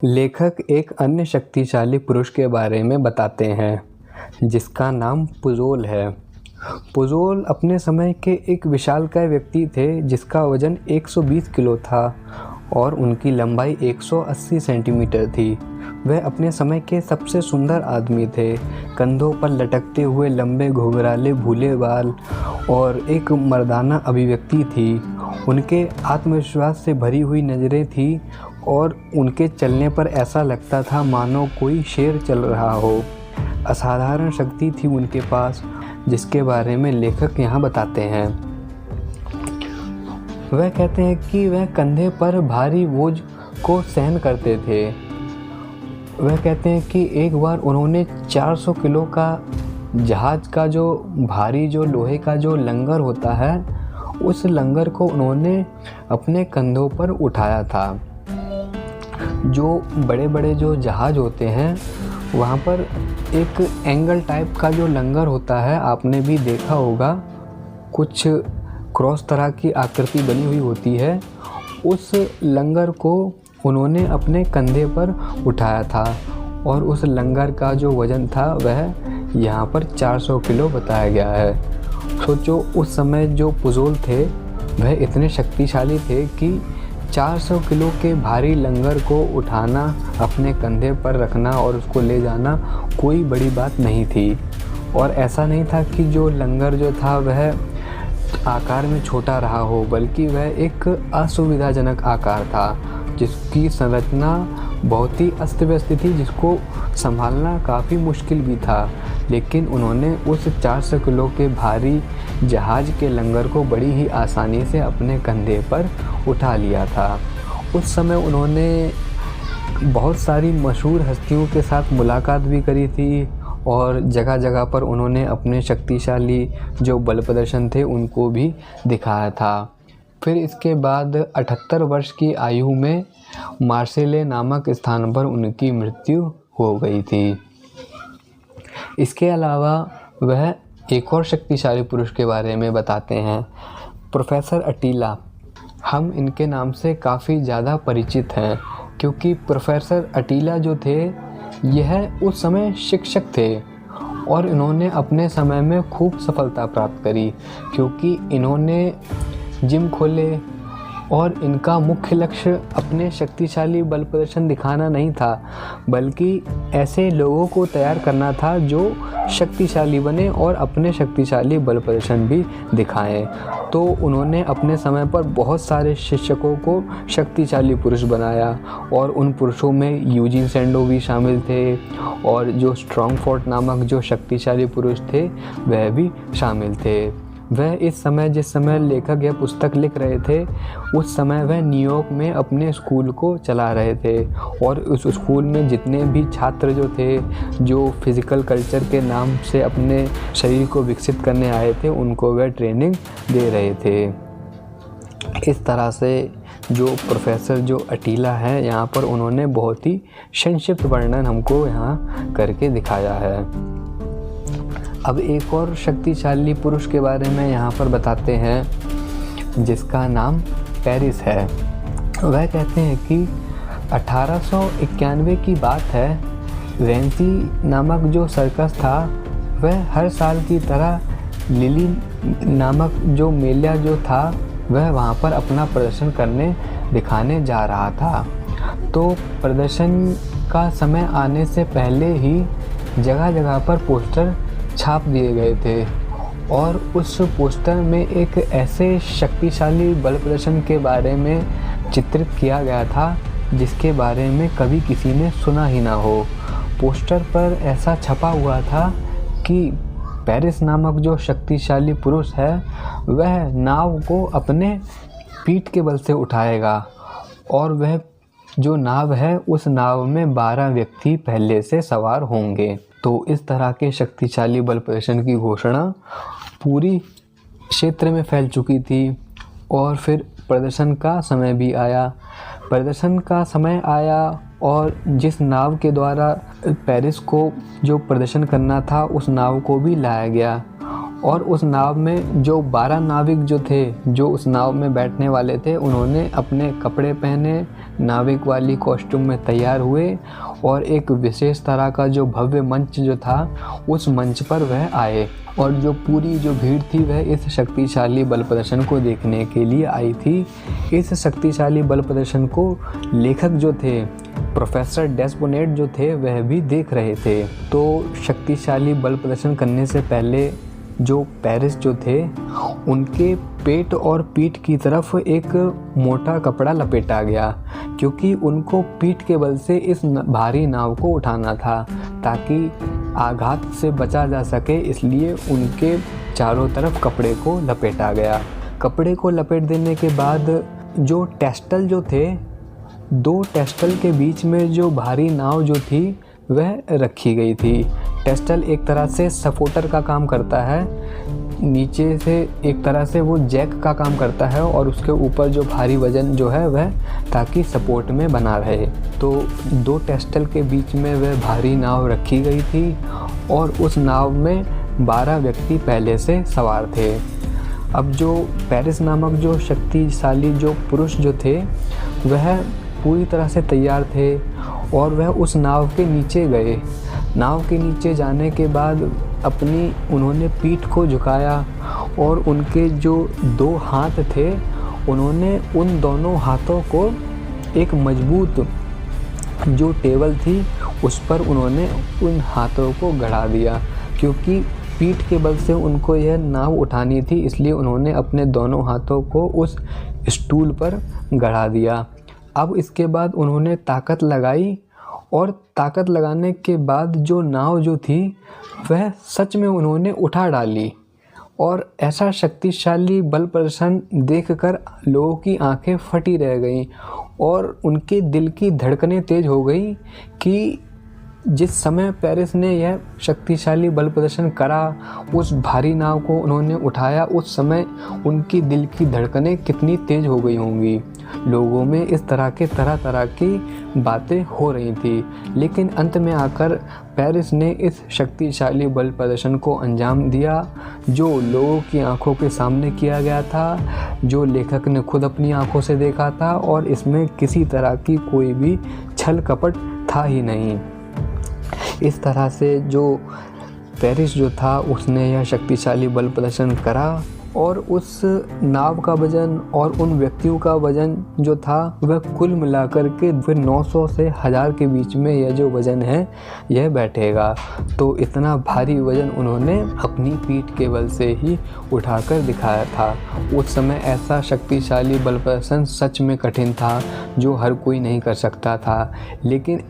लेखक एक अन्य शक्तिशाली पुरुष के बारे में बताते हैं जिसका नाम पुज़ोल है। पुज़ोल अपने समय के एक विशालकाय व्यक्ति थे जिसका वजन 120 किलो था और उनकी लंबाई 180 सेंटीमीटर थी। वह अपने समय के सबसे सुंदर आदमी थे। कंधों पर लटकते हुए लंबे घुंघराले भूले बाल और एक मर्दाना अभिव्यक्ति थी। उनके आत्मविश्वास से भरी हुई नज़रें थी और उनके चलने पर ऐसा लगता था मानो कोई शेर चल रहा हो। असाधारण शक्ति थी उनके पास जिसके बारे में लेखक यहाँ बताते हैं। वह कहते हैं कि वह कंधे पर भारी बोझ को सहन करते थे। वह कहते हैं कि एक बार उन्होंने 400 किलो का जहाज का जो भारी जो लोहे का जो लंगर होता है उस लंगर को उन्होंने अपने कंधों पर उठाया था। जो बड़े बड़े जो जहाज होते हैं वहाँ पर एक एंगल टाइप का जो लंगर होता है, आपने भी देखा होगा, कुछ क्रॉस तरह की आकृति बनी हुई होती है। उस लंगर को उन्होंने अपने कंधे पर उठाया था और उस लंगर का जो वज़न था वह यहाँ पर 400 किलो बताया गया है। सोचो उस समय जो पुज़ोल थे वह इतने शक्तिशाली थे कि 400 किलो के भारी लंगर को उठाना, अपने कंधे पर रखना और उसको ले जाना कोई बड़ी बात नहीं थी। और ऐसा नहीं था कि जो लंगर जो था वह आकार में छोटा रहा हो, बल्कि वह एक असुविधाजनक आकार था जिसकी संरचना बहुत ही अस्त व्यस्त थी, जिसको संभालना काफ़ी मुश्किल भी था। लेकिन उन्होंने उस 400 किलो के भारी जहाज के लंगर को बड़ी ही आसानी से अपने कंधे पर उठा लिया था। उस समय उन्होंने बहुत सारी मशहूर हस्तियों के साथ मुलाकात भी करी थी और जगह जगह पर उन्होंने अपने शक्तिशाली जो बल प्रदर्शन थे उनको भी दिखाया था। फिर इसके बाद 78 वर्ष की आयु में मार्सेले नामक स्थान पर उनकी मृत्यु हो गई थी। इसके अलावा वह एक और शक्तिशाली पुरुष के बारे में बताते हैं, प्रोफेसर अटीला। हम इनके नाम से काफ़ी ज़्यादा परिचित हैं क्योंकि प्रोफेसर अटीला जो थे यह उस समय शिक्षक थे और इन्होंने अपने समय में खूब सफलता प्राप्त करी क्योंकि इन्होंने जिम खोले और इनका मुख्य लक्ष्य अपने शक्तिशाली बल प्रदर्शन दिखाना नहीं था, बल्कि ऐसे लोगों को तैयार करना था जो शक्तिशाली बने और अपने शक्तिशाली बल प्रदर्शन भी दिखाएं। तो उन्होंने अपने समय पर बहुत सारे शिक्षकों को शक्तिशाली पुरुष बनाया और उन पुरुषों में यूजीन सैंडो भी शामिल थे और जो स्ट्रॉन्गफोर्ड नामक जो शक्तिशाली पुरुष थे वह भी शामिल थे। वह इस समय जिस समय लेखक यह पुस्तक लिख रहे थे उस समय वह न्यूयॉर्क में अपने स्कूल को चला रहे थे और उस स्कूल में जितने भी छात्र जो थे जो फिज़िकल कल्चर के नाम से अपने शरीर को विकसित करने आए थे उनको वह ट्रेनिंग दे रहे थे। इस तरह से जो प्रोफेसर जो अटीला है यहाँ पर उन्होंने बहुत ही संक्षिप्त वर्णन हमको यहाँ करके दिखाया है। अब एक और शक्तिशाली पुरुष के बारे में यहाँ पर बताते हैं जिसका नाम पेरिस है। वह कहते हैं कि 1891 की बात है, वेंसी नामक जो सर्कस था वह हर साल की तरह लिली नामक जो मेला जो था वह वहाँ पर अपना प्रदर्शन करने दिखाने जा रहा था। तो प्रदर्शन का समय आने से पहले ही जगह जगह पर पोस्टर छाप दिए गए थे और उस पोस्टर में एक ऐसे शक्तिशाली बल प्रदर्शन के बारे में चित्रित किया गया था जिसके बारे में कभी किसी ने सुना ही ना हो। पोस्टर पर ऐसा छपा हुआ था कि पेरिस नामक जो शक्तिशाली पुरुष है वह नाव को अपने पीठ के बल से उठाएगा और वह जो नाव है उस नाव में 12 व्यक्ति पहले से सवार होंगे। तो इस तरह के शक्तिशाली बल प्रदर्शन की घोषणा पूरी क्षेत्र में फैल चुकी थी और फिर प्रदर्शन का समय भी आया। प्रदर्शन का समय आया और जिस नाव के द्वारा पेरिस को जो प्रदर्शन करना था उस नाव को भी लाया गया और उस नाव में जो 12 नाविक जो थे, जो उस नाव में बैठने वाले थे, उन्होंने अपने कपड़े पहने, नाविक वाली कॉस्ट्यूम में तैयार हुए और एक विशेष तरह का जो भव्य मंच जो था, उस मंच पर वह आए। और जो पूरी जो भीड़ थी वह इस शक्तिशाली बल प्रदर्शन को देखने के लिए आई थी। इस शक्तिशाली बल प्रदर्शन को लेखक जो थे, प्रोफेसर डेस्पोनेट जो थे, वह भी देख रहे थे। तो शक्तिशाली बल प्रदर्शन करने से पहले जो पेरिस जो थे, उनके पेट और पीठ की तरफ एक मोटा कपड़ा लपेटा गया, क्योंकि उनको पीठ के बल से इस भारी नाव को उठाना था ताकि आघात से बचा जा सके। इसलिए उनके चारों तरफ कपड़े को लपेटा गया। कपड़े को लपेट देने के बाद जो टेस्टल जो थे, 2 टेस्टल के बीच में जो भारी नाव जो थी वह रखी गई थी। टेस्टल एक तरह से सपोर्टर का काम करता है, नीचे से एक तरह से वो जैक का काम करता है, और उसके ऊपर जो भारी वजन जो है वह ताकि सपोर्ट में बना रहे। तो 2 टेस्टल के बीच में वह भारी नाव रखी गई थी और उस नाव में 12 व्यक्ति पहले से सवार थे। अब जो पेरिस नामक जो शक्तिशाली जो पुरुष जो थे, वह पूरी तरह से तैयार थे और वह उस नाव के नीचे गए। नाव के नीचे जाने के बाद उन्होंने पीठ को झुकाया और उनके जो 2 हाथ थे, उन्होंने उन दोनों हाथों को एक मजबूत जो टेबल थी उस पर उन्होंने उन हाथों को गड़ा दिया, क्योंकि पीठ के बल से उनको यह नाव उठानी थी। इसलिए उन्होंने अपने दोनों हाथों को उस स्टूल पर गड़ा दिया। अब इसके बाद उन्होंने ताकत लगाई और ताकत लगाने के बाद जो नाव जो थी वह सच में उन्होंने उठा डाली। और ऐसा शक्तिशाली बल प्रदर्शन देखकर लोगों की आंखें फटी रह गईं और उनके दिल की धड़कनें तेज हो गई कि जिस समय पेरिस ने यह शक्तिशाली बल प्रदर्शन करा, उस भारी नाव को उन्होंने उठाया, उस समय उनकी दिल की धड़कनें कितनी तेज हो गई होंगी। लोगों में इस तरह तरह की बातें हो रही थी। लेकिन अंत में आकर पेरिस ने इस शक्तिशाली बल प्रदर्शन को अंजाम दिया, जो लोगों की आंखों के सामने किया गया था, जो लेखक ने खुद अपनी आंखों से देखा था, और इसमें किसी तरह की कोई भी छल कपट था ही नहीं। इस तरह से जो पेरिस जो था उसने यह शक्तिशाली बल प्रदर्शन करा और उस नाव का वजन और उन व्यक्तियों का वजन जो था वह कुल मिलाकर के फिर 900 से 1000 के बीच में यह जो वजन है यह बैठेगा। तो इतना भारी वजन उन्होंने अपनी पीठ के बल से ही उठाकर दिखाया था। उस समय ऐसा शक्तिशाली बल प्रदर्शन सच में कठिन था जो हर कोई नहीं कर सकता था। लेकिन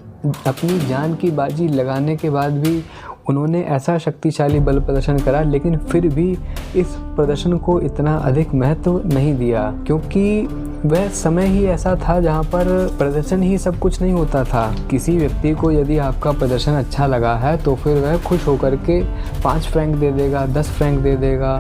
अपनी जान की बाजी लगाने के बाद भी उन्होंने ऐसा शक्तिशाली बल प्रदर्शन करा, लेकिन फिर भी इस प्रदर्शन को इतना अधिक महत्व नहीं दिया, क्योंकि वह समय ही ऐसा था जहाँ पर प्रदर्शन ही सब कुछ नहीं होता था। किसी व्यक्ति को यदि आपका प्रदर्शन अच्छा लगा है तो फिर वह खुश होकर के 5 फ्रैंक दे देगा, 10 फ्रैंक दे देगा,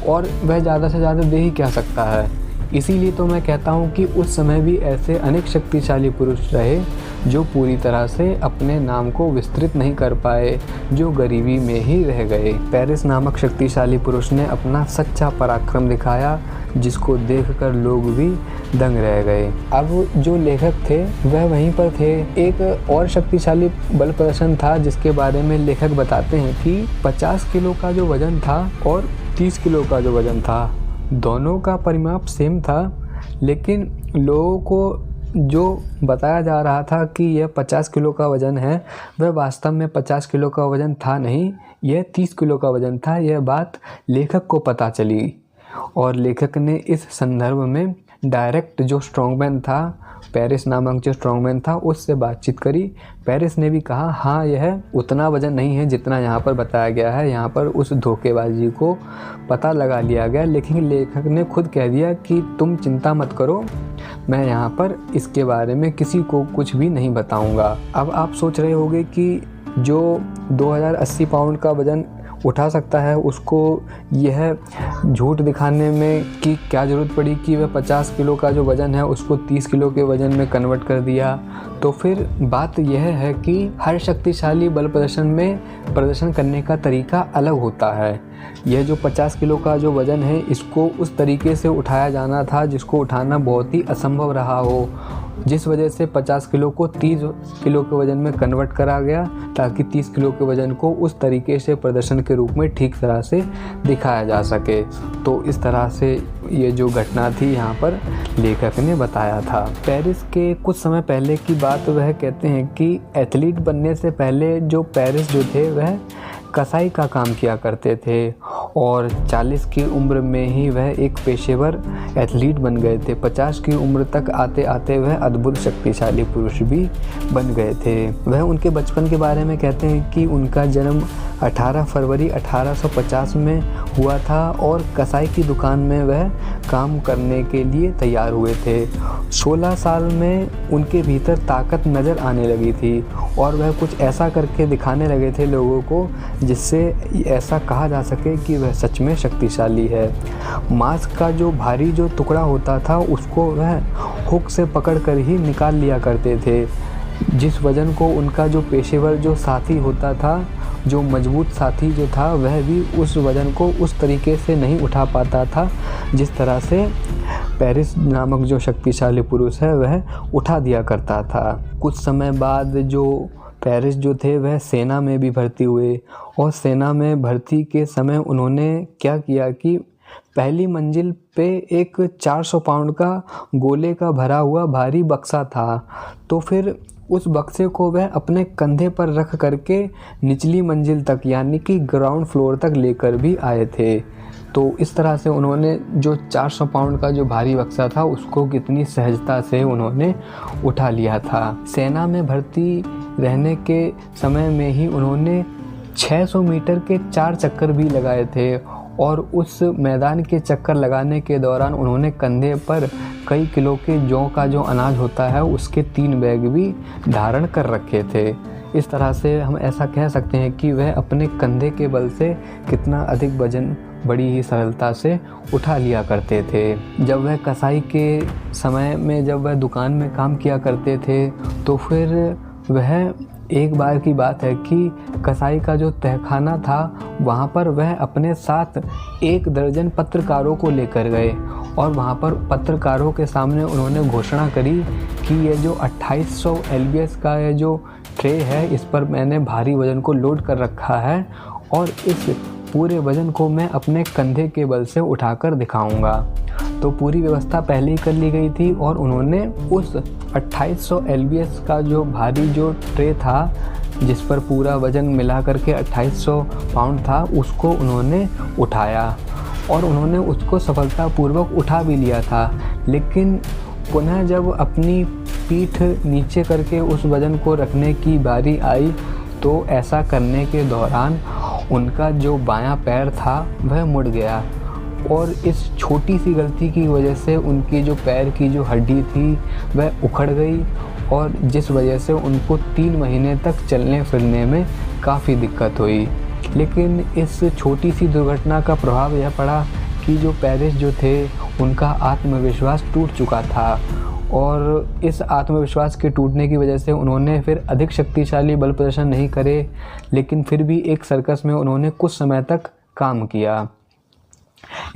और वह ज़्यादा से ज़्यादा दे ही क्या सकता है। इसीलिए तो मैं कहता हूँ कि उस समय भी ऐसे अनेक शक्तिशाली पुरुष रहे जो पूरी तरह से अपने नाम को विस्तृत नहीं कर पाए, जो गरीबी में ही रह गए। पेरिस नामक शक्तिशाली पुरुष ने अपना सच्चा पराक्रम दिखाया, जिसको देखकर लोग भी दंग रह गए। अब जो लेखक थे वह वहीं पर थे। एक और शक्तिशाली बल प्रदर्शन था जिसके बारे में लेखक बताते हैं कि 50 किलो का जो वजन था और 30 किलो का जो वजन था, दोनों का परिमाप सेम था, लेकिन लोगों को जो बताया जा रहा था कि यह 50 किलो का वज़न है, वह वास्तव में 50 किलो का वज़न था नहीं, यह 30 किलो का वज़न था। यह बात लेखक को पता चली और लेखक ने इस संदर्भ में डायरेक्ट जो स्ट्रॉन्गमैन था, पेरिस नामक जो स्ट्रॉन्गमैन था, उससे बातचीत करी। पेरिस ने भी कहा हाँ, यह उतना वज़न नहीं है जितना यहाँ पर बताया गया है, यहाँ पर उस धोखेबाजी को पता लगा लिया गया। लेकिन लेखक ने खुद कह दिया कि तुम चिंता मत करो, मैं यहाँ पर इसके बारे में किसी को कुछ भी नहीं बताऊँगा। अब आप सोच रहे होंगे कि जो 2080 पाउंड का वज़न उठा सकता है, उसको यह झूठ दिखाने में कि क्या ज़रूरत पड़ी कि वह 50 किलो का जो वज़न है उसको 30 किलो के वज़न में कन्वर्ट कर दिया। तो फिर बात यह है कि हर शक्तिशाली बल प्रदर्शन में प्रदर्शन करने का तरीका अलग होता है। यह जो 50 किलो का जो वज़न है इसको उस तरीके से उठाया जाना था जिसको उठाना बहुत ही असंभव रहा हो, जिस वजह से 50 किलो को 30 किलो के वज़न में कन्वर्ट करा गया ताकि 30 किलो के वज़न को उस तरीके से प्रदर्शन के रूप में ठीक तरह से दिखाया जा सके। तो इस तरह से ये जो घटना थी यहाँ पर लेखक ने बताया था। पेरिस के कुछ समय पहले की बात वह कहते हैं कि एथलीट बनने से पहले जो पेरिस जो थे वह कसाई का काम किया करते थे और 40 की उम्र में ही वह एक पेशेवर एथलीट बन गए थे। 50 की उम्र तक आते आते वह अद्भुत शक्तिशाली पुरुष भी बन गए थे। वह उनके बचपन के बारे में कहते हैं कि उनका जन्म 18 फरवरी 1850 में हुआ था और कसाई की दुकान में वह काम करने के लिए तैयार हुए थे। 16 साल में उनके भीतर ताकत नज़र आने लगी थी और वह कुछ ऐसा करके दिखाने लगे थे लोगों को जिससे ऐसा कहा जा सके कि वह सच में शक्तिशाली है। मांस का जो भारी जो टुकड़ा होता था उसको वह हुक से पकड़कर ही निकाल लिया करते थे। जिस वज़न को उनका जो पेशेवर जो साथी होता था, जो मजबूत साथी जो था, वह भी उस वज़न को उस तरीके से नहीं उठा पाता था जिस तरह से पेरिस नामक जो शक्तिशाली पुरुष है वह उठा दिया करता था। कुछ समय बाद जो पेरिस जो थे वह सेना में भी भर्ती हुए और सेना में भर्ती के समय उन्होंने क्या किया कि पहली मंजिल पे एक 400 पाउंड का गोले का भरा हुआ भारी बक्सा था। तो फिर उस बक्से को वह अपने कंधे पर रख करके निचली मंजिल तक यानी कि ग्राउंड फ्लोर तक लेकर भी आए थे। तो इस तरह से उन्होंने जो 400 पाउंड का जो भारी बक्सा था उसको कितनी सहजता से उन्होंने उठा लिया था। सेना में भर्ती रहने के समय में ही उन्होंने 600 मीटर के 4 चक्कर भी लगाए थे और उस मैदान के चक्कर लगाने के दौरान उन्होंने कंधे पर कई किलो के जौ का जो अनाज होता है उसके 3 बैग भी धारण कर रखे थे। इस तरह से हम ऐसा कह सकते हैं कि वह अपने कंधे के बल से कितना अधिक वजन बड़ी ही सरलता से उठा लिया करते थे। जब वह कसाई के समय में जब वह दुकान में काम किया करते थे तो फिर वह एक बार की बात है कि कसाई का जो तहखाना था वहाँ पर वह अपने साथ 1 दर्जन पत्रकारों को लेकर गए और वहाँ पर पत्रकारों के सामने उन्होंने घोषणा करी कि ये जो 2800 LBS का ये जो ट्रे है इस पर मैंने भारी वज़न को लोड कर रखा है और इस पूरे वज़न को मैं अपने कंधे के बल से उठाकर दिखाऊंगा। तो पूरी व्यवस्था पहले ही कर ली गई थी और उन्होंने उस 2800 LBS का जो भारी जो ट्रे था जिस पर पूरा वज़न मिला करके 2800 पाउंड था उसको उन्होंने उठाया और उन्होंने उसको सफलतापूर्वक उठा भी लिया था। लेकिन पुनः जब अपनी पीठ नीचे करके उस वज़न को रखने की बारी आई तो ऐसा करने के दौरान उनका जो बायां पैर था वह मुड़ गया और इस छोटी सी गलती की वजह से उनकी जो पैर की जो हड्डी थी वह उखड़ गई और जिस वजह से उनको 3 महीने तक चलने फिरने में काफ़ी दिक्कत हुई। लेकिन इस छोटी सी दुर्घटना का प्रभाव यह पड़ा कि जो पेरिस जो थे उनका आत्मविश्वास टूट चुका था और इस आत्मविश्वास के टूटने की वजह से उन्होंने फिर अधिक शक्तिशाली बल प्रदर्शन नहीं करे, लेकिन फिर भी एक सर्कस में उन्होंने कुछ समय तक काम किया।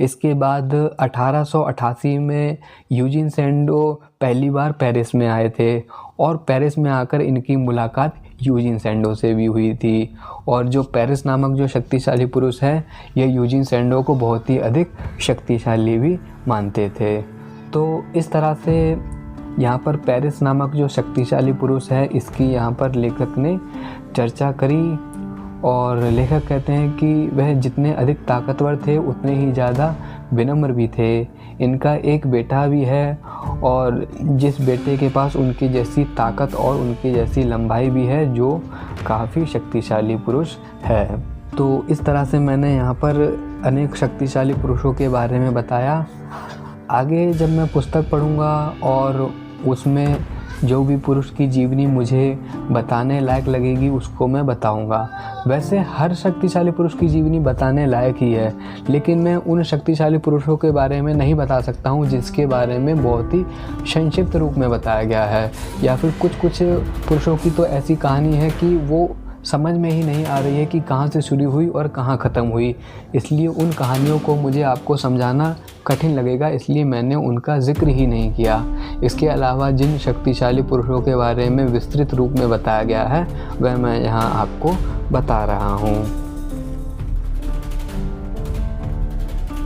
इसके बाद 1888 में यूजीन सैंडो पहली बार पेरिस में आए थे और पेरिस में आकर इनकी मुलाकात यूजीन सैंडो से भी हुई थी और जो पेरिस नामक जो शक्तिशाली पुरुष है यह यूजीन सैंडो को बहुत ही अधिक शक्तिशाली भी मानते थे। तो इस तरह से यहाँ पर पेरिस नामक जो शक्तिशाली पुरुष है इसकी यहाँ पर लेखक ने चर्चा करी और लेखक कहते हैं कि वह जितने अधिक ताकतवर थे उतने ही ज़्यादा विनम्र भी थे। इनका एक बेटा भी है और जिस बेटे के पास उनकी जैसी ताकत और उनकी जैसी लंबाई भी है जो काफ़ी शक्तिशाली पुरुष है। तो इस तरह से मैंने यहाँ पर अनेक शक्तिशाली पुरुषों के बारे में बताया। आगे जब मैं पुस्तक पढ़ूँगा और उसमें जो भी पुरुष की जीवनी मुझे बताने लायक लगेगी उसको मैं बताऊंगा। वैसे हर शक्तिशाली पुरुष की जीवनी बताने लायक ही है, लेकिन मैं उन शक्तिशाली पुरुषों के बारे में नहीं बता सकता हूँ जिसके बारे में बहुत ही संक्षिप्त रूप में बताया गया है, या फिर कुछ पुरुषों की तो ऐसी कहानी है कि वो समझ में ही नहीं आ रही है कि कहाँ से शुरू हुई और कहाँ ख़त्म हुई। इसलिए उन कहानियों को मुझे आपको समझाना कठिन लगेगा, इसलिए मैंने उनका जिक्र ही नहीं किया। इसके अलावा जिन शक्तिशाली पुरुषों के बारे में विस्तृत रूप में बताया गया है वह मैं यहाँ आपको बता रहा हूँ।